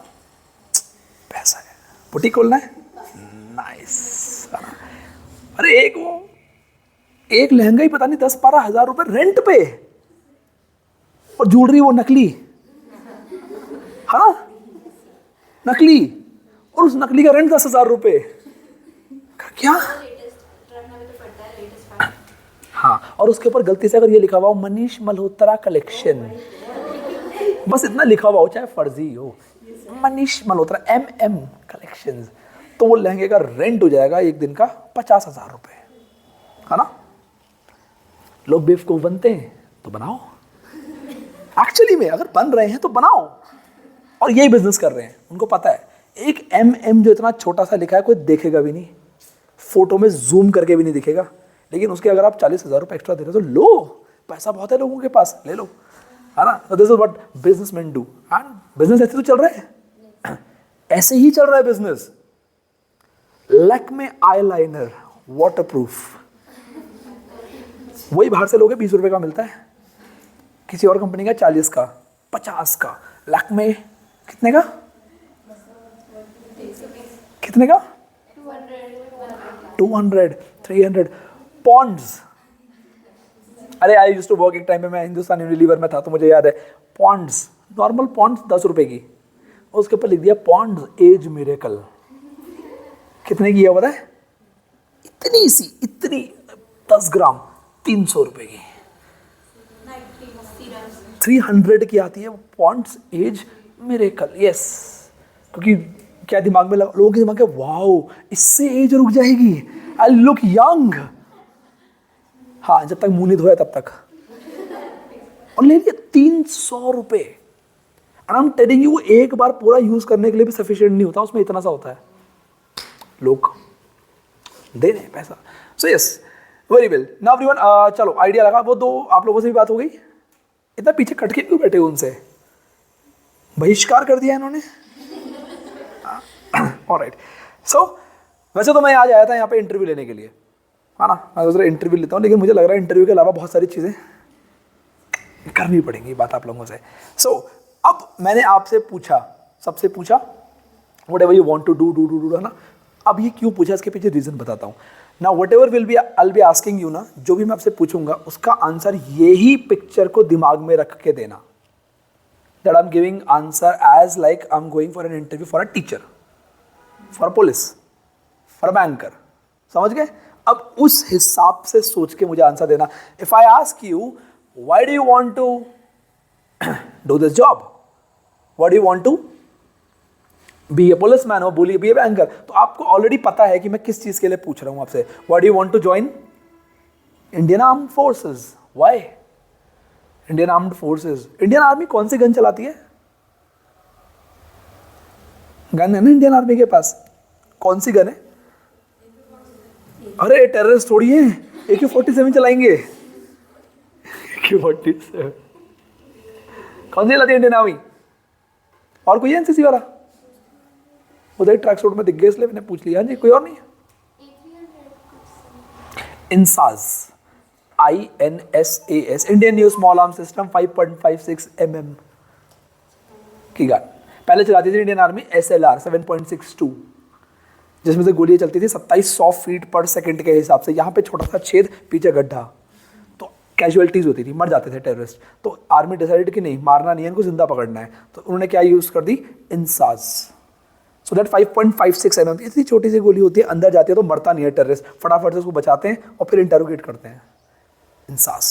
पैसा है, बुटीक खोलना है, नाइस। अरे एक लहंगा ही पता नहीं 10-12 हज़ार रुपये रेंट पे, और ज्वेलरी वो नकली, है ना, नकली, और उस नकली का रेंट 10,000 रुपये। क्या? हाँ, और उसके ऊपर गलती से अगर ये लिखा हुआ हो मनीष मल्होत्रा कलेक्शन, बस इतना लिखा हुआ हो, चाहे फर्जी हो, मनीष मल्होत्रा MM कलेक्शंस, तो वो लहंगे का रेंट हो जाएगा एक दिन का 50,000 रुपये, है ना। लोग बेवकूफ बनते हैं तो बनाओ, एक्चुअली में अगर बन रहे हैं तो बनाओ, और यही बिजनेस कर रहे हैं, उनको पता है एक MM जो इतना छोटा सा लिखा है कोई देखेगा भी नहीं, फोटो में जूम करके भी नहीं दिखेगा, लेकिन उसके अगर आप 40,000 रुपये एक्स्ट्रा दे रहे हो तो लो, पैसा बहुत है लोगों के पास, ले लो, है ना। तो this is what businessman do, and business ऐसे तो चल रहा है, ऐसे ही चल रहा है बिजनेस। लैक्मे आईलाइनर वाटरप्रूफ, वही बाहर से लोगे 20 रुपये का मिलता है, किसी और कंपनी का 40 का, 50 का, लैक्मे कितने का, कितने का, 200, 300। पॉन्ड्स अरे आई यूज्ड टू वर्क, एक टाइम पे मैं हिंदुस्तान यूनिलीवर में था, तो मुझे याद है पॉन्ड्स, नॉर्मल पॉन्ड्स 10 रुपए की, उसके ऊपर लिख दिया पॉन्ड्स एज मिरेकल। कितने की है पता है? इतनी सी, इतनी 10 ग्राम 300 रुपए की, 300 की आती है पॉन्ड्स एज मिरेकल। यस, क्योंकि क्या दिमाग में लोगों के दिमाग में, वाओ इससे एज रुक जाएगी, आई लुक यंग। हाँ, जब तक मुंह नहीं धोया तब तक। और ले लिया 300 रुपए। आई एम टेलिंग यू, एक बार पूरा यूज करने के लिए भी सफिशिएंट नहीं होता, उसमें इतना सा होता है, लोग दे रहे हैं पैसा। So yes, very well. Now everyone, चलो आइडिया लगा। वो दो आप लोगों से भी बात हो गई, इतना पीछे कट के क्यों बैठे हो? उनसे बहिष्कार कर दिया इन्होंने। ऑलराइट, सो वैसे तो मैं आज आया था यहाँ पे इंटरव्यू लेने के लिए, है ना। मैं सोच रहा इंटरव्यू लेता हूँ, लेकिन मुझे लग रहा है इंटरव्यू के अलावा बहुत सारी चीज़ें करनी पड़ेंगी, बात आप लोगों से। सो अब मैंने आपसे पूछा, सबसे पूछा whatever you want to do, है ना। अब ये क्यों पूछा, इसके पीछे रीज़न बताता हूँ ना। What ever I be asking you ना, जो भी मैं आपसे पूछूंगा उसका आंसर यही पिक्चर को दिमाग में रख के देना। That I am giving answer as like I am going for an interview for a teacher, for police, for banker, समझ गए? अब उस हिसाब से सोच के मुझे आंसर देना। If I ask you why do you want to do this job, why do you want to be a policeman और बी ए बैंकर, तो आपको ऑलरेडी पता है कि मैं किस चीज के लिए पूछ रहा हूं आपसे। Why do you want to join Indian armed forces, why Indian armed forces? Indian army कौन सी गन चलाती है? गन है ना इंडियन आर्मी के पास, कौन सी गन है? अरे टेररिस्ट थोड़ी है AK-47 चलाएंगे। AK-47 कौन सी चलाती है इंडियन आर्मी? और कोई है एनसीसी वाला? उधर ट्रैक सूट में दिख गए, इसलिए मैंने पूछ लिया। हाँ जी, कोई और नहीं है? INSAS, INSAS, Indian new small arm system 5.56 mm की गन पहले चलाती थी इंडियन आर्मी। SLR 7.62, जिसमें से गोलियां चलती थी 2700 फीट पर सेकंड के हिसाब से। यहाँ पे छोटा सा छेद, पीछे गड्ढा, तो कैजुअलिटीज होती थी, मर जाते थे टेररिस्ट। तो आर्मी डिसाइडेड कि नहीं, मारना नहीं है इनको, जिंदा पकड़ना है, तो उन्होंने क्या यूज कर दी? इंसास। सो दैट 5.56 mm, इतनी छोटी सी गोली होती है, अंदर जाती है तो मरता नहीं है टेररिस्ट, फटाफट से उसको बचाते हैं और फिर इंटरोगेट करते हैं। इंसास,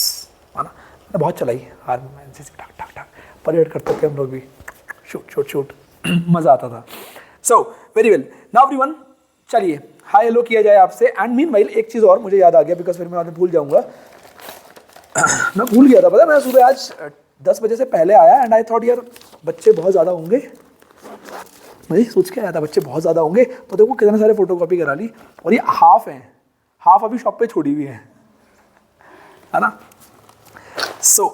है ना, मैंने बहुत चलाई आर्मी में, ठक ठक ठक परेड करते थे हम लोग भी, शूट शूट शूट मजा आता था। So very well, now everyone, चलिए हाय हेलो किया जाए आपसे। एंड मीनवाइल एक चीज़ और मुझे याद आ गया, बिकॉज फिर मैं भूल जाऊंगा। मैं भूल गया था, पता है, मैं सुबह आज 10 बजे से पहले आया एंड आई थॉट यार बच्चे बहुत ज़्यादा होंगे, मैं सोच के आया था बच्चे बहुत ज़्यादा होंगे, तो देखो कितने सारे फोटोकॉपी करा ली, और ये हाफ हैं, हाफ अभी शॉप पे छोड़ी हुई है ना। सो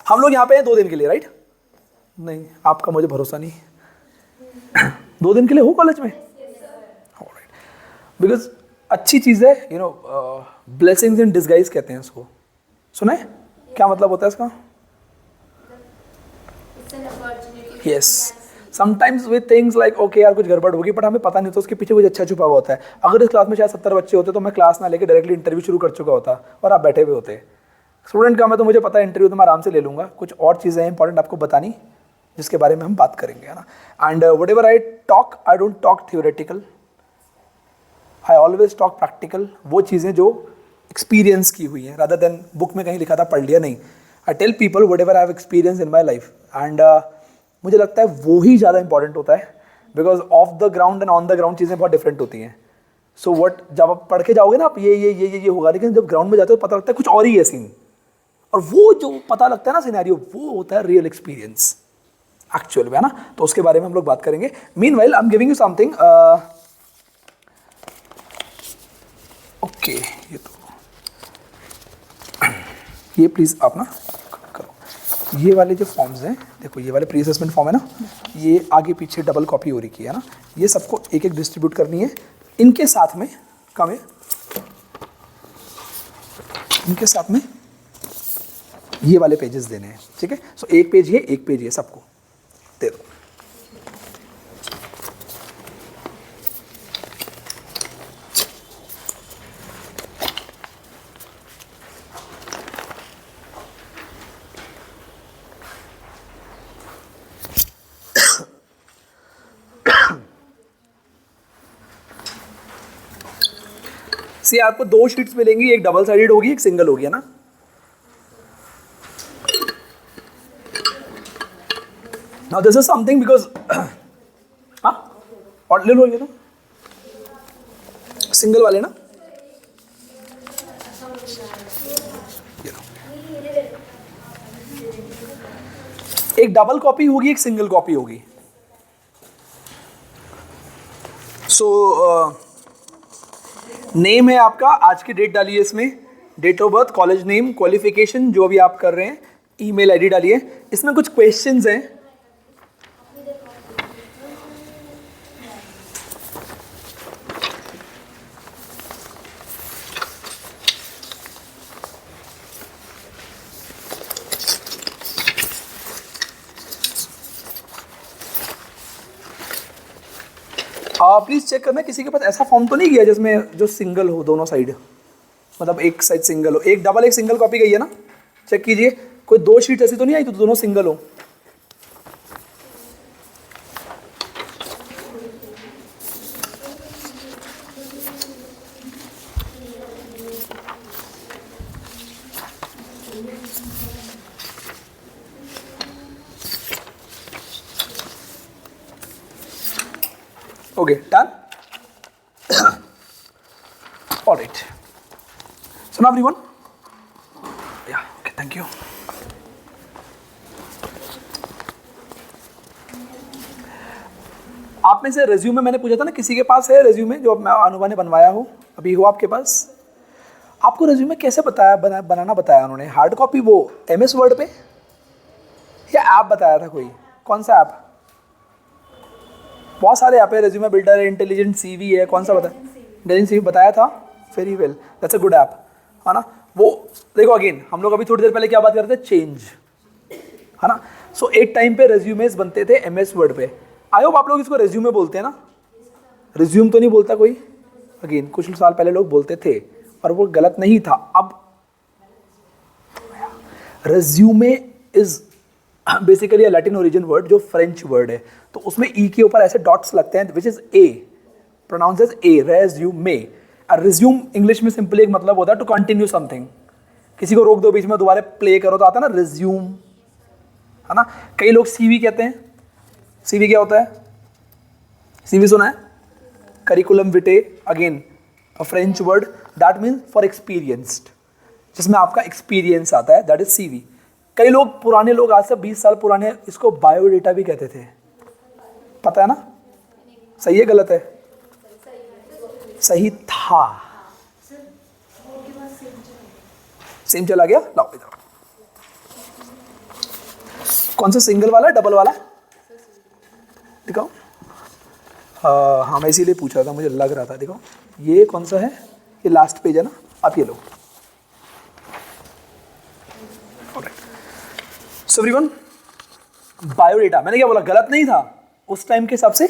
हम लोग यहाँ पे हैं 2 दिन के लिए, राइट? नहीं, आपका मुझे भरोसा नहीं। 2 दिन के लिए हो कॉलेज में? बिकॉज अच्छी चीज़ है, you know, blessings in disguise कहते हैं इसको, सुना है? क्या मतलब होता है इसका? Yes, sometimes with things like okay यार कुछ गड़बड़ होगी, बट हमें पता नहीं होता उसके पीछे कुछ अच्छा छुपा हुआ होता है। अगर इस क्लास में शायद 70 बच्चे होते तो मैं क्लास ना लेके डायरेक्टली इंटरव्यू शुरू कर चुका होता और आप बैठे हुए होते। स्टूडेंट का मैं तो मुझे पता है इंटरव्यू तो मैं आराम से ले लूँगा, कुछ और चीज़ें हैं इंपॉर्टेंट आपको बतानी, जिसके बारे में हम बात करेंगे, है ना। And what ever I talk, I don't talk theoretical, I always talk practical, वो चीज़ें जो एक्सपीरियंस की हुई हैं, रादर देन बुक में कहीं लिखा था पढ़ लिया, नहीं। I tell people whatever I have experience in my life, and मुझे लगता है वो ही ज़्यादा इंपॉर्टेंट होता है, because of the ground and on the ground चीज़ें बहुत डिफरेंट होती हैं। सो वट जब आप पढ़ के जाओगे ना आप ये होगा, लेकिन जब ग्राउंड में जाते हो पता लगता है कुछ और ही है सीन, और वो जो पता लगता है ना सिनेरियो, वो होता है रियल एक्सपीरियंस एक्चुअल में, है ना। तो उसके बारे में हम लोग बात करेंगे। Meanwhile I am giving you something, okay, ये तो ये प्लीज़ आप ना करो, ये वाले जो फॉर्म्स हैं, देखो ये वाले प्री असेसमेंट फॉर्म है ना, ये आगे पीछे डबल कॉपी हो रही है ना, ये सबको एक एक डिस्ट्रीब्यूट करनी है। इनके साथ में कम है, इनके साथ में ये वाले पेजेस देने हैं, ठीक है। सो एक पेज ये, एक पेज ये, सबको दे दो। सी आपको 2 शीट्स मिलेंगी, एक डबल साइडेड होगी, एक सिंगल होगी, है ना। Now this is something because हाँ और ले लो ये तो सिंगल वाले ना, एक डबल कॉपी होगी, एक सिंगल कॉपी होगी। सो नेम है आपका, आज की डेट डालिए इसमें, date of birth, college name, qualification जो भी आप कर रहे हैं, ईमेल आईडी डालिए। इसमें कुछ क्वेश्चंस हैं, प्लीज चेक करना किसी के पास ऐसा फॉर्म तो नहीं गया जिसमें जो सिंगल हो दोनों साइड, मतलब एक साइड सिंगल हो, एक डबल एक सिंगल कॉपी गई है ना, चेक कीजिए। कोई 2 शीट ऐसी तो नहीं आई तो दोनों सिंगल हो। Okay, done? All right. So now everyone, yeah, okay, thank you. आप में से रेज्यूमे मैंने पूछा था ना, किसी के पास है रेज्यूमे जो अनुभव ने बनवाया हो, अभी हो आपके पास? आपको रेज्यूमे कैसे बनाना बताया उन्होंने? हार्ड कॉपी वो MS वर्ड पे या ऐप बताया था कोई? कौन सा ऐप? बहुत सारे ऐप है, रेज्यूमे बिल्डर है, इंटेलिजेंट CV है, कौन सा बताया? इंटेलिजेंट CV बताया था, very well, that's a good app, है ना। वो देखो अगेन हम लोग अभी थोड़ी देर पहले क्या बात कर रहे थे, चेंज, है ना। सो एक टाइम पे रेज्यूमेस बनते थे MS वर्ड पे। आई होप आप लोग इसको रेज्यूमे बोलते हैं ना, रिज्यूम तो नहीं बोलता कोई, अगेन कुछ साल पहले लोग बोलते थे और वो गलत नहीं था। अब resume is basically Latin origin word जो फ्रेंच वर्ड है, तो उसमें ई के ऊपर ऐसे डॉट्स लगते हैं which is a, pronounce as a, resume. और रिज्यूम इंग्लिश में सिंपली एक मतलब होता है टू कंटिन्यू समथिंग, किसी को रोक दो बीच में दोबारा प्ले करो तो आता है ना रिज्यूम, है ना। कई लोग CV कहते हैं, CV क्या होता है? CV सुना है? Curriculum Vite, again a French word that means for experienced, जिसमें आपका एक्सपीरियंस आता है, दैट इज CV। कई लोग पुराने लोग आज से 20 साल पुराने इसको बायोडेटा भी कहते थे, पता है ना? सही है गलत है? सही था, सेम चला गया। लाओ इधर, कौन सा सिंगल वाला डबल वाला दिखाओ? हाँ मैं इसीलिए पूछ रहा था, मुझे लग रहा था। देखो ये कौन सा है, ये लास्ट पेज है ना, आप ये लो। सो एवरीवन, बायोडेटा मैंने क्या बोला, गलत नहीं था, उस टाइम के हिसाब से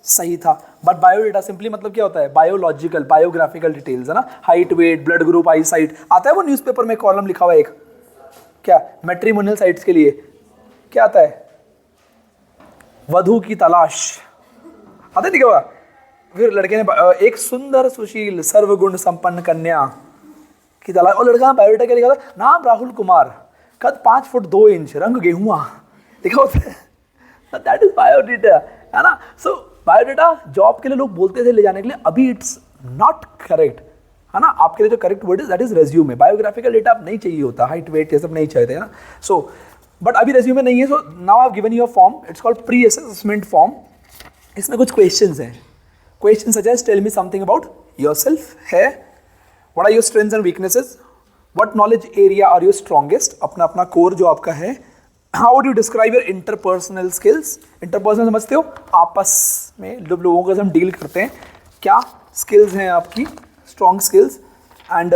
सही था। बट बायोडेटा सिंपली मतलब क्या होता है? बायोलॉजिकल, बायोग्राफिकल डिटेल्स, है ना। हाइट, वेट, ब्लड ग्रुप, आई साइट, आता है वो न्यूज़पेपर में कॉलम लिखा हुआ है एक, क्या मैट्रिमोनियल साइट्स के लिए क्या आता है? वधू की तलाश, आता है क्या हुआ? फिर लड़के ने एक सुंदर सुशील सर्वगुण संपन्न कन्या की तलाश, और लड़का बायोडेटा क्या लिखा था? नाम राहुल कुमार, कद 5 फुट 2 इंच, रंग गेहुआ, लिखा होता है। दैट इज बायोडेटा, है ना। सो बायोडेटा जॉब के लिए लोग बोलते थे ले जाने के लिए, अभी इट्स नॉट करेक्ट, है ना। आपके लिए जो correct word is that is resume. Biographical data अब नहीं चाहिए होता, हाइट वेट ये सब नहीं चाहिए, है ना। सो बट अभी रेज्यूमे नहीं है, so now I have given you a form, it's called pre assessment form. इसमें कुछ क्वेश्चंस हैं, question suggest tell me something about yourself है, what are your strengths and weaknesses, what knowledge area are your strongest, अपना अपना core जो आपका है। How would you describe your interpersonal skills? Interpersonal समझते हो, आपस में जब लोगों के साथ हम डील करते हैं, क्या स्किल्स हैं आपकी, strong skills. And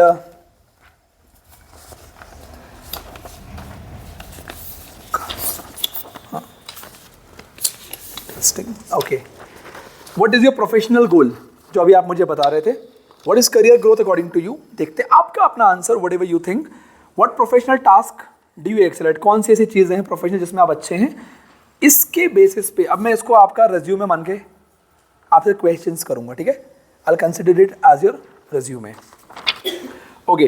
okay, what is your professional goal, जो अभी आप मुझे बता रहे थे। What is career growth according to you? देखते हैं आपका अपना answer, whatever you think. What professional task do you excel at? कौन सी ऐसी चीज़ें हैं प्रोफेशनल जिसमें आप अच्छे हैं? इसके बेसिस पे अब मैं इसको आपका रेज्यूमे मान के आपसे क्वेश्चंस करूंगा, ठीक है। I will consider it as your resume. Okay,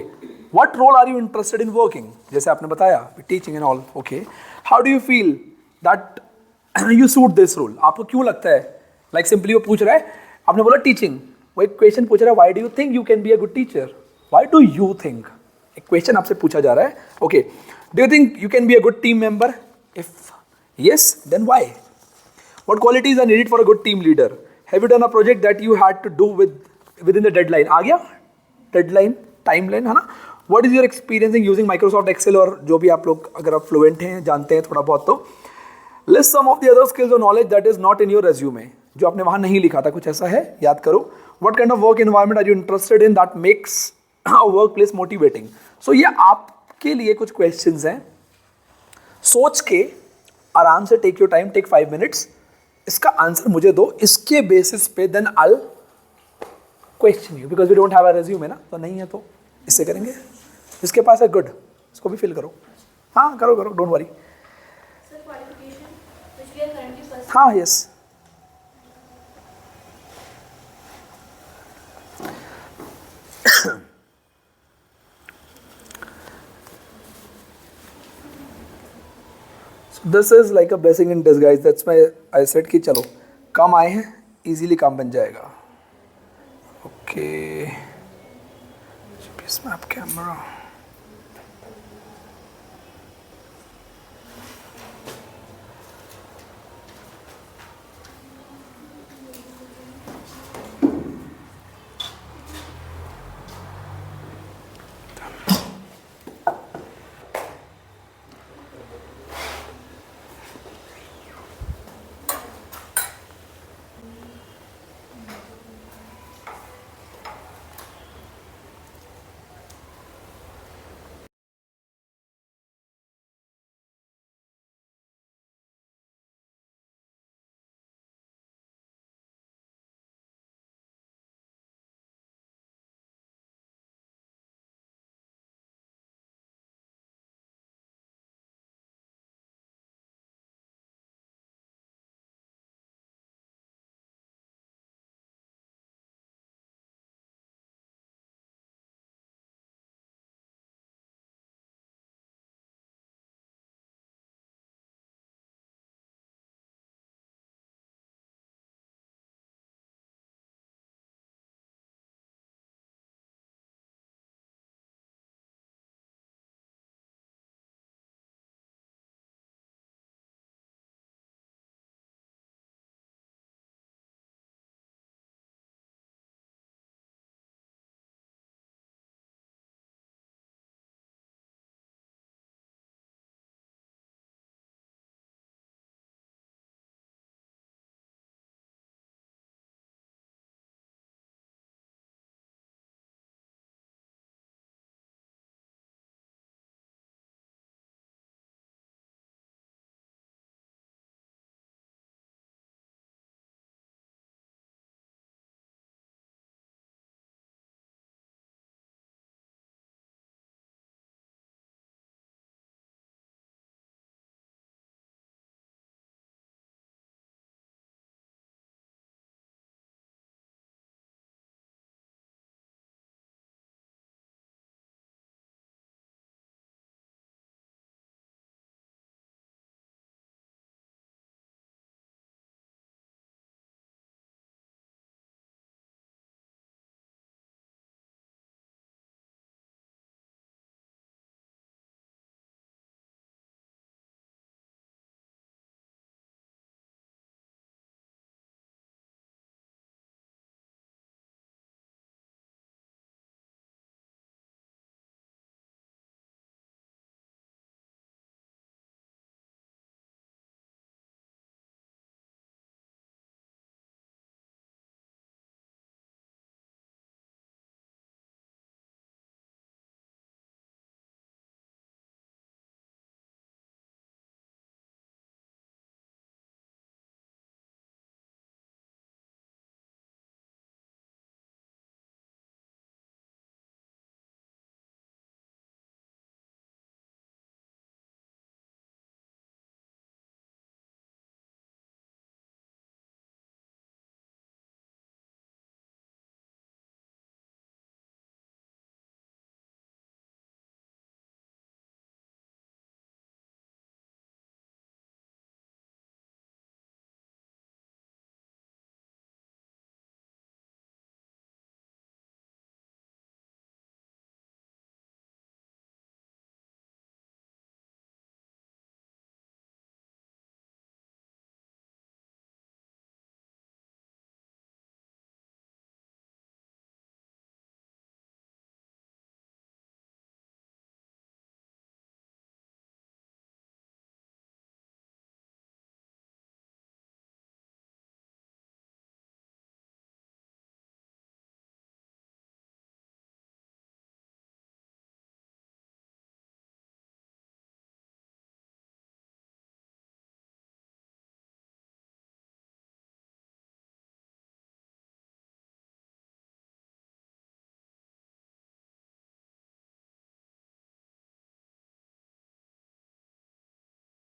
what role are you interested in working? जैसे आपने बताया teaching and all, okay, how do you feel that you suit this role? आपको क्यों लगता है? लाइक सिंपली वो पूछ रहा है, आपने बोला टीचिंग, वो एक क्वेश्चन पूछ रहा है, why do you think you can be a good teacher? Why do you think? एक क्वेश्चन आपसे पूछा जा रहा है, okay, do you think you can be a good team member? If yes, then why? What qualities are needed for a good team leader? Have you done a project that you had to do within the deadline? आ गया deadline, timeline, है ना? What is your experience in using Microsoft Excel और जो भी आप लोग अगर आप fluent हैं, जानते हैं थोड़ा बहुत, तो list some of the other skills or knowledge that is not in your resume, जो आपने वहाँ नहीं लिखा था, कुछ ऐसा है, याद करो. What kind of work environment are you interested in that makes a workplace motivating? So ये आपके लिए कुछ questions हैं, सोच के आराम से, take your time, take 5 minutes, इसका आंसर मुझे दो, इसके बेसिस पे then I question you, because we don't have a resume, है ना, तो नहीं है तो इससे करेंगे. इसके पास है, गुड, इसको भी फिल करो. हाँ करो करो, डोंट वरी. हाँ yes. This is like a blessing in disguise. That's my I said कि चलो काम आए हैं, इजीली काम बन जाएगा. Okay, map camera.